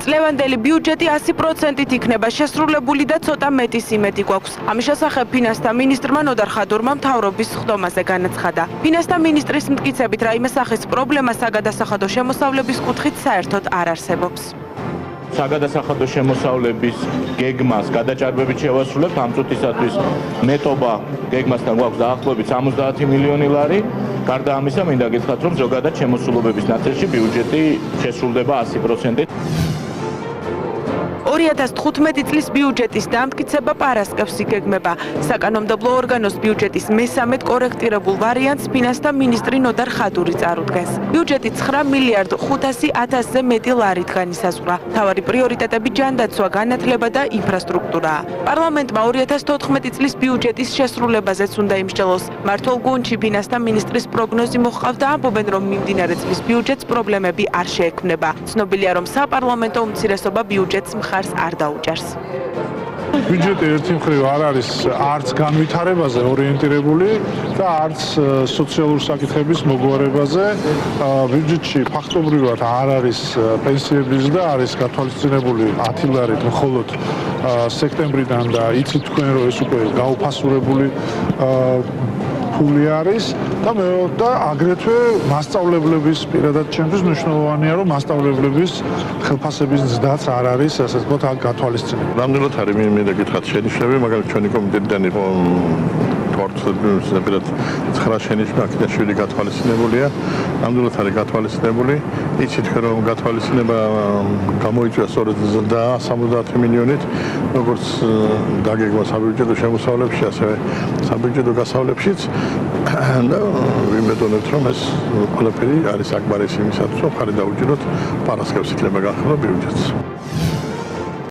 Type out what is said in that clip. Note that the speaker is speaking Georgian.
წლევანდელი ბიუჯეტი 100%-ით იქნება შესრულებული და ცოტა მეტის იმედი გვაქვს. ამის შესახებ ფინანსთა მინისტრმა ნოდარ ხადურმა მთავრობის სხდომაზე განაცხადა. ფინანსთა მინისტრის მტკიცებით რაიმე სახის პრობლემა საგადასახადო შემოსავლების კუთხით საერთოდ არ არსებობს. საგადასახადო შემოსავლების გეგმას გადაჭარბებით შევასრულებთ. ამ წუთისათვის მეტობა გეგმასთან გვაქვს დაახლოებით 70 მილიონი ლარი. გარდა ამისა, მინდა გითხრათ, რომ ზოგადად შემოსულობების ნაწილში ბიუჯეტი შესრულდება 100%-ით. 2015 წლის ბიუჯეტის დამტკიცება პარასკევს იგეგმება. საკანონმდებლო ორგანოს ბიუჯეტის მესამედ კორექტირებულ ვარიანტს ფინანსთა მინისტრი ნოდარ ხადური წარუდგენს. ბიუჯეტი 9 მილიარდ 500-ზე მეტი ლარით განისაზღვრა. მთავარი პრიორიტეტები ჯანდაცვა, განათლება და ინფრასტრუქტურაა. პარლამენტმა 2014 წლის ბიუჯეტის შესრულებაზეც უნდა იმსჯელოს. მართლ გუნდში ფინანსთა მინისტრის პროგნოზი მოჰყავდა, ამბობენ, რომ მიმდინარე წლის ბიუჯეტს პრობლემები არ შეექმნება. ცნობილია, რომ საპარლამენტო უმცირესობა ბიუჯეტს მხარს არ დაუჭერს. ბიუჯეტი ერთი მხრივ არ არის არც განვითარებაზე ორიენტირებული და არც სოციალური საკითხების მოგვარებაზე. ბიუჯეტში ფაქტობრივად არ არის პენსიების და არის გათვალისწინებული 10 ლარით მხოლოდ სექტემბრიდან და იცით თქვენ რომ ეს უკვე გაუფასურებული ფული არის და აგრეთვე მასწავლებლების პირადად ჩემთვის მნიშვნელოვანია რომ მასწავლებლების ხელფასების ზრდაც არ არის ასე ვთქვათ გათვალისწინებული. ნამდვილად არის მინდა გითხრათ შენიშვნები, მაგალითად ჩვენი კომიტეტიდან იყო თორცლად 9 შენიშვნა აქედან 7 გათვალისწინებულია. ნამდვილად არის გათვალისწინებული. იცით რომ გათვალისწინება გამოიწვია სწორედ ზრდა 70 მილიონით, როგორც დაგეგმა საბიუჯეტო შემოსავლებში, ასევე საბიუჯეტო გასავლებშიც. და ვიმედოვნებთ რომ ეს ყველაფერი არის აკბარესი იმისათვის რომ ხარი დაუჭიროთ პარასკევს იქნება განხილვა ბიუჯეტს.